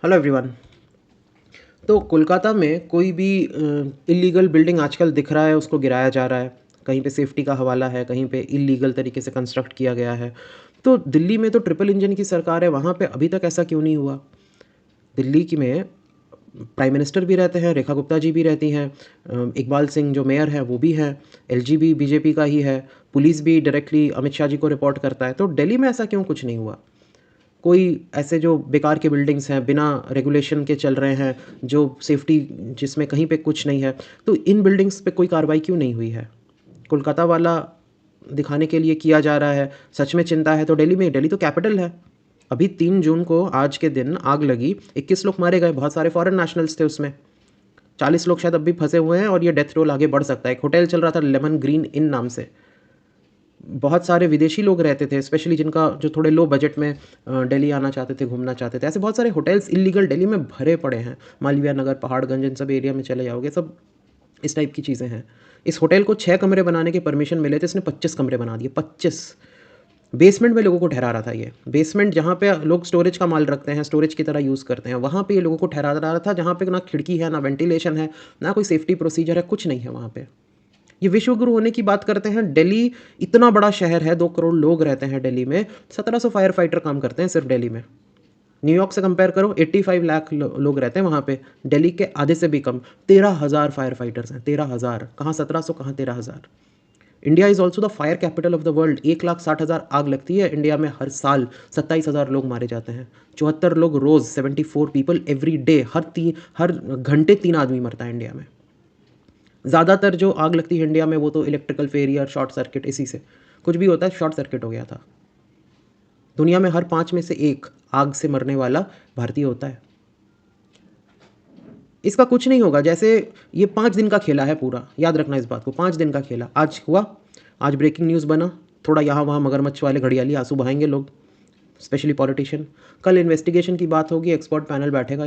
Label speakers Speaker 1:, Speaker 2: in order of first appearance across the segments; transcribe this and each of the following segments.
Speaker 1: Hello everyone. तो कोलकाता में कोई भी इलीगल बिल्डिंग आजकल दिख रहा है उसको गिराया जा रहा है। कहीं पे सेफ्टी का हवाला है, कहीं पे इलीगल तरीके से कंस्ट्रक्ट किया गया है। तो दिल्ली में तो ट्रिपल इंजन की सरकार है, वहाँ पे अभी तक ऐसा क्यों नहीं हुआ? दिल्ली की में प्राइम मिनिस्टर भी रहते हैं, रेखा गुप्ता जी भी रहती हैं, इकबाल सिंह जो मेयर है वो भी हैं, एलजी भी बीजेपी का ही है, पुलिस भी डायरेक्टली अमित शाह जी को रिपोर्ट करता है। तो दिल्ली में ऐसा क्यों कुछ नहीं हुआ? कोई ऐसे जो बेकार के बिल्डिंग्स हैं, बिना रेगुलेशन के चल रहे हैं, जो सेफ्टी जिसमें कहीं पे कुछ नहीं है, तो इन बिल्डिंग्स पे कोई कार्रवाई क्यों नहीं हुई है? कोलकाता वाला दिखाने के लिए किया जा रहा है। सच में चिंता है तो दिल्ली तो कैपिटल है। अभी 3 जून को आज के दिन आग लगी, 21 लोग मारे गए, बहुत सारे फॉरेन नेशनल्स थे उसमें। 40 लोग शायद अब भी फंसे हुए हैं और ये डेथ रोल आगे बढ़ सकता है। एक होटल चल रहा था लेमन ग्रीन इन नाम से, बहुत सारे विदेशी लोग रहते थे, स्पेशली जिनका जो थोड़े लो बजट में दिल्ली आना चाहते थे, घूमना चाहते थे। ऐसे बहुत सारे होटल्स इलीगल दिल्ली में भरे पड़े हैं। मालवीय नगर, पहाड़गंज, इन सब एरिया में चले जाओगे, सब इस टाइप की चीज़ें हैं। इस होटल को 6 कमरे बनाने के परमिशन मिले थे, इसने 25 कमरे बना दिए। 25 बेसमेंट में लोगों को ठहरा रहा था। ये बेसमेंट जहाँ पे लोग स्टोरेज का माल रखते हैं, स्टोरेज की तरह यूज़ करते हैं, वहाँ पे ये लोगों को ठहरा रहा था, जहाँ पे ना खिड़की है, ना वेंटिलेशन है, ना कोई सेफ्टी प्रोसीजर है, कुछ नहीं है वहाँ पे। ये विश्व गुरु होने की बात करते हैं। दिल्ली इतना बड़ा शहर है, 2 करोड़ लोग रहते हैं दिल्ली में, 1700 फायर फाइटर काम करते हैं सिर्फ दिल्ली में। न्यूयॉर्क से कंपेयर करो, 85 लाख लोग रहते हैं वहाँ पे, दिल्ली के आधे से भी कम। 13,000 फायर फाइटर्स हैं, 13,000, कहाँ 1700, कहाँ 13,000। India is also the fire capital of the world. 1,60,000 आग लगती है इंडिया में हर साल, 27,000 लोग मारे जाते हैं, 74 लोग रोज़, 74 पीपल एवरी डे, हर घंटे 3 आदमी मरता है इंडिया में। ज़्यादातर जो आग लगती है इंडिया में वो तो इलेक्ट्रिकल फेलियर, शॉर्ट सर्किट, इसी से कुछ भी होता है। शॉर्ट सर्किट हो गया था। दुनिया में हर 5 में से 1 आग से मरने वाला भारतीय होता है। इसका कुछ नहीं होगा। जैसे ये 5 दिन का खेला है पूरा, याद रखना इस बात को, 5 दिन का खेला। आज हुआ, आज ब्रेकिंग न्यूज़ बना, थोड़ा यहाँ वहाँ मगरमच्छ वाले घड़ियाली आंसू बहाएंगे लोग, स्पेशली पॉलिटिशियन। कल इन्वेस्टिगेशन की बात होगी, एक्सपर्ट पैनल बैठेगा।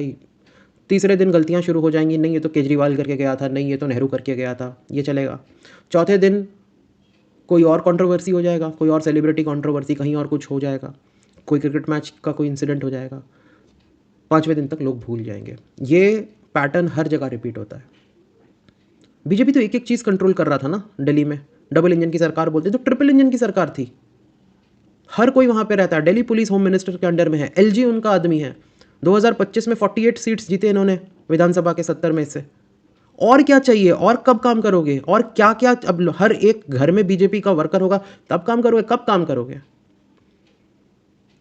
Speaker 1: तीसरे दिन गलतियाँ शुरू हो जाएंगी, नहीं ये तो केजरीवाल करके गया था, नहीं ये तो नेहरू करके गया था, ये चलेगा। चौथे दिन कोई और कंट्रोवर्सी हो जाएगा, कोई और सेलिब्रिटी कंट्रोवर्सी, कहीं और कुछ हो जाएगा, कोई क्रिकेट मैच का कोई इंसिडेंट हो जाएगा। 5वें दिन तक लोग भूल जाएंगे। ये पैटर्न हर जगह रिपीट होता है। बीजेपी तो एक एक चीज़ कंट्रोल कर रहा था ना दिल्ली में। डबल इंजन की सरकार बोलते तो ट्रिपल इंजन की सरकार थी। हर कोई वहाँ पे रहता है। दिल्ली पुलिस होम मिनिस्टर के अंडर में है, एलजी उनका आदमी है। 2025 में 48 सीट्स जीते इन्होंने विधानसभा के 70 में से। और क्या चाहिए? और कब काम करोगे? और क्या क्या? अब हर एक घर में बीजेपी का वर्कर होगा तब काम करोगे, कब काम करोगे?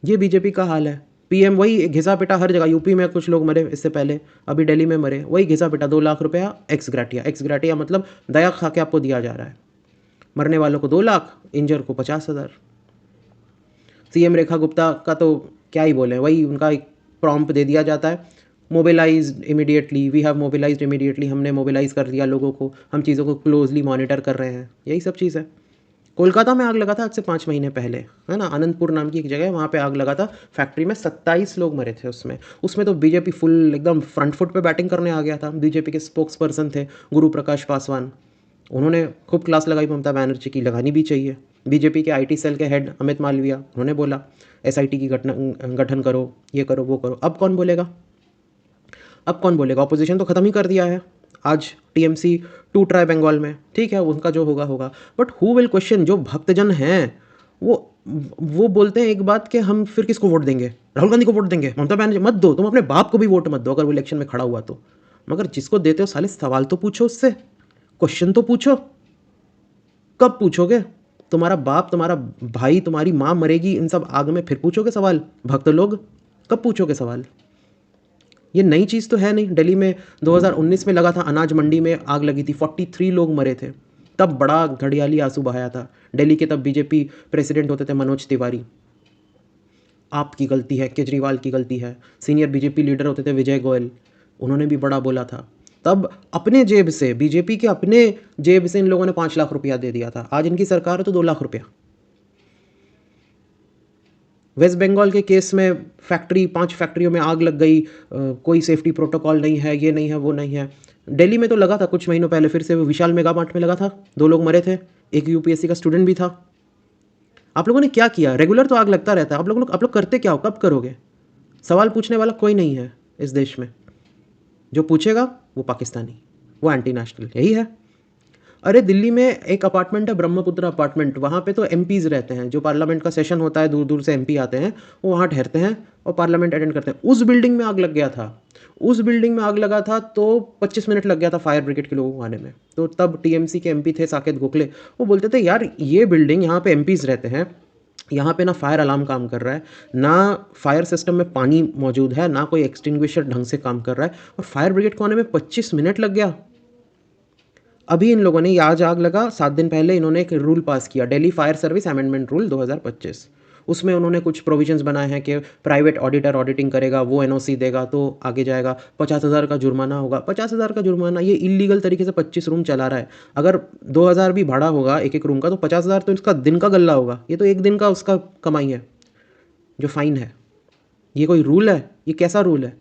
Speaker 1: ये बीजेपी का हाल है। पीएम वही घिसा पिटा हर जगह। यूपी में कुछ लोग मरे इससे पहले, अभी दिल्ली में मरे, वही घिसा पिटा। 2 लाख रुपया एक्स ग्रेटिया। एक्स ग्रेटिया मतलब दया खा के आपको दिया जा रहा है। मरने वालों को 2 लाख, इंजर को 50,000। सीएम रेखा गुप्ता का तो क्या ही बोले, वही उनका एक प्रॉम्प्ट दे दिया जाता है, mobilised immediately, we have mobilised immediately, हमने मोबिलाइज कर दिया लोगों को, हम चीज़ों को क्लोजली मॉनिटर कर रहे हैं, यही सब चीज़ है। कोलकाता में आग लगा था आज से 5 महीने पहले, है ना, आनंदपुर नाम की एक जगह है, वहाँ पे आग लगा था फैक्ट्री में, 27 लोग मरे थे उसमें तो बीजेपी फुल एकदम फ्रंट फुट पे बैटिंग करने आ गया था। बीजेपी के स्पोक्स पर्सन थे गुरु प्रकाश पासवान, उन्होंने खूब क्लास लगाई ममता बनर्जी की, लगानी भी चाहिए। बीजेपी के आईटी सेल के हेड अमित मालविया, उन्होंने बोला एसआईटी की गठन करो, ये करो, वो करो। अब कौन बोलेगा? अब कौन बोलेगा? ऑपोजिशन तो ख़त्म ही कर दिया है। आज टीएमसी टूट रहा है बंगाल में, ठीक है, उनका जो होगा होगा, बट हु विल क्वेश्चन? जो भक्तजन हैं वो बोलते हैं एक बात कि हम फिर किसको वोट देंगे? राहुल गांधी को वोट देंगे? ममता बनर्जी मत दो, तुम अपने बाप को भी वोट मत दो अगर वो इलेक्शन में खड़ा हुआ तो। मगर जिसको देते हो साले सवाल तो पूछो उससे, क्वेश्चन तो पूछो। कब पूछोगे? तुम्हारा बाप, तुम्हारा भाई, तुम्हारी माँ मरेगी इन सब आग में, फिर पूछोगे सवाल? भक्त लोग कब पूछोगे सवाल? ये नई चीज़ तो है नहीं। दिल्ली में 2019 में लगा था, अनाज मंडी में आग लगी थी, 43 लोग मरे थे, तब बड़ा घड़ियाली आंसू बहाया था। दिल्ली के तब बीजेपी प्रेसिडेंट होते थे मनोज तिवारी। आपकी गलती है, केजरीवाल की गलती है। सीनियर बीजेपी लीडर होते थे विजय गोयल, उन्होंने भी बड़ा बोला था। तब अपने जेब से, बीजेपी के अपने जेब से इन लोगों ने 5 लाख रुपया दे दिया था। आज इनकी सरकार है तो 2 लाख रुपया। वेस्ट बंगाल के केस में 5 फैक्ट्रियों में आग लग गई, कोई सेफ्टी प्रोटोकॉल नहीं है, ये नहीं है, वो नहीं है। दिल्ली में तो लगा था कुछ महीनों पहले, फिर से वो विशाल मेगा मार्ट में लगा था, 2 लोग मरे थे, एक यूपीएससी का स्टूडेंट भी था। आप लोगों ने क्या किया? रेगुलर तो आग लगता रहता है। आप लोग करते क्या हो? कब करोगे? सवाल पूछने वाला कोई नहीं है। इस देश में। जो पूछेगा वो पाकिस्तानी, वो एंटी नेशनल, यही है। अरे दिल्ली में एक अपार्टमेंट है, ब्रह्मपुत्र अपार्टमेंट, वहाँ पे तो एमपीज़ रहते हैं, जो पार्लियामेंट का सेशन होता है, दूर दूर से एमपी आते हैं, वो वहाँ ठहरते हैं और पार्लियामेंट अटेंड करते हैं। उस बिल्डिंग में आग लग गया था, उस बिल्डिंग में आग लगा था तो 25 मिनट लग गया था फायर ब्रिगेड के लोगों को आने में। तो तब टीएमसी के एमपी थे साकेत गोखले, वो बोलते थे यार ये बिल्डिंग, यहाँ पे एमपीज़ रहते हैं, यहाँ पे ना फायर अलार्म काम कर रहा है, ना फायर सिस्टम में पानी मौजूद है, ना कोई एक्सटिंग्विशर ढंग से काम कर रहा है, और फायर ब्रिगेड को आने में 25 मिनट लग गया। अभी इन लोगों ने, ये आज आग लगा, 7 दिन पहले इन्होंने एक रूल पास किया, Delhi fire service amendment rule 2025। उसमें उन्होंने कुछ प्रोविजंस बनाए हैं कि प्राइवेट ऑडिटर ऑडिटिंग करेगा, वो एनओसी देगा तो आगे जाएगा, 50,000 का जुर्माना होगा। 50,000 का जुर्माना, ये इलीगल तरीके से 25 रूम चला रहा है। अगर 2,000 भी भाड़ा होगा एक एक रूम का, तो 50,000 तो इसका दिन का गल्ला होगा। ये तो एक दिन का उसका कमाई है जो फाइन है। ये कोई रूल है? ये कैसा रूल है?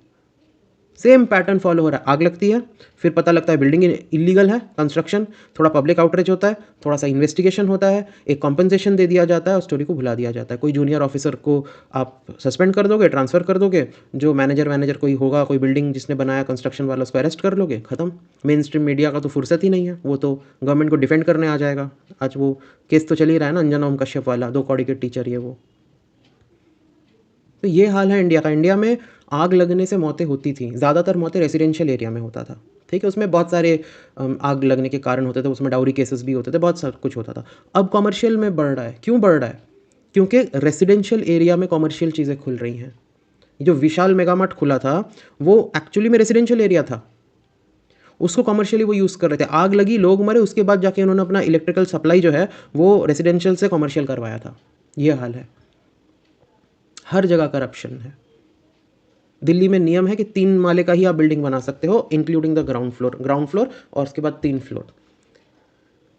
Speaker 1: सेम पैटर्न फॉलो हो रहा है। आग लगती है, फिर पता लगता है बिल्डिंग इलीगल है, कंस्ट्रक्शन, थोड़ा पब्लिक आउटरीच होता है, थोड़ा सा इन्वेस्टिगेशन होता है, एक कॉम्पनसेशन दे दिया जाता है और स्टोरी को भुला दिया जाता है। कोई जूनियर ऑफिसर को आप सस्पेंड कर दोगे, ट्रांसफ़र कर दोगे, जो मैनेजर कोई होगा, कोई बिल्डिंग जिसने बनाया कंस्ट्रक्शन वाला, उसको अरेस्ट कर लोगे, खत्म। मेन स्ट्रीम मीडिया का तो फुर्सत ही नहीं है, वो तो गवर्नमेंट को डिफेंड करने आ जाएगा। आज वो केस तो चल ही रहा है ना, अंजना ओम कश्यप वाला, 2 कौड़ी के टीचर, ये वो। तो ये हाल है इंडिया का। इंडिया में आग लगने से मौतें होती थी, ज़्यादातर मौतें रेसिडेंशियल एरिया में होता था, ठीक है। उसमें बहुत सारे आग लगने के कारण होते थे, उसमें डाउरी केसेस भी होते थे, बहुत सब कुछ होता था। अब कमर्शियल में बढ़ रहा है। क्यों बढ़ रहा है? क्योंकि रेसिडेंशियल एरिया में कमर्शियल चीज़ें खुल रही हैं। जो विशाल मेगामार्ट खुला था वो एक्चुअली में रेसिडेंशियल एरिया था, उसको कमर्शियली वो यूज़ कर रहे थे। आग लगी, लोग मरे, उसके बाद जाके उन्होंने अपना इलेक्ट्रिकल सप्लाई जो है वो रेसिडेंशियल से कमर्शियल करवाया था। ये हाल है। हर जगह करप्शन है। दिल्ली में नियम है कि 3 माले का ही आप बिल्डिंग बना सकते हो, इंक्लूडिंग द ग्राउंड फ्लोर और उसके बाद 3 फ्लोर।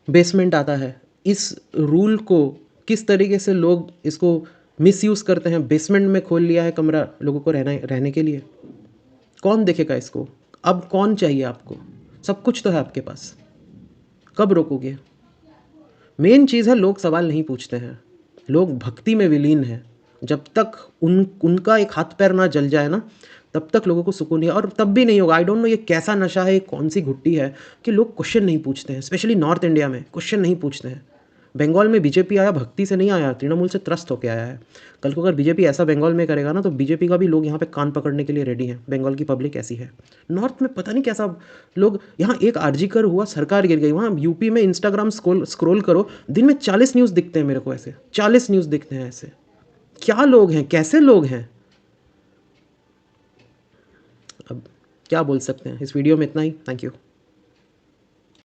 Speaker 1: बेसमेंट आता है। इस रूल को किस तरीके से लोग इसको मिसयूज़ करते हैं। बेसमेंट में खोल लिया है कमरा लोगों को रहने के लिए। कौन देखेगा इसको? अब कौन चाहिए आपको? सब कुछ तो है आपके पास, कब रोकोगे? मेन चीज़ है, लोग सवाल नहीं पूछते हैं, लोग भक्ति में विलीन हैं। जब तक उनका एक हाथ पैर ना जल जाए ना, तब तक लोगों को सुकून नहीं है, और तब भी नहीं होगा। आई डोंट नो ये कैसा नशा है, कौन सी घुट्टी है कि लोग क्वेश्चन नहीं पूछते हैं। स्पेशली नॉर्थ इंडिया में क्वेश्चन नहीं पूछते हैं। बंगाल में बीजेपी आया, भक्ति से नहीं आया, तृणमूल से त्रस्त होकर आया है। कल को अगर बीजेपी ऐसा बंगाल में करेगा ना, तो बीजेपी का भी लोग यहाँ पे कान पकड़ने के लिए रेडी हैं। बंगाल की पब्लिक ऐसी है। नॉर्थ में पता नहीं कैसा लोग, यहाँ एक आरजीकर हुआ, सरकार गिर गई। वहाँ यूपी में इंस्टाग्राम स्क्रोल करो, दिन में 40 न्यूज़ दिखते हैं मेरे को, ऐसे 40 न्यूज़ दिखते हैं ऐसे। क्या लोग हैं, कैसे लोग हैं? अब क्या बोल सकते हैं। इस वीडियो में इतना ही। Thank you.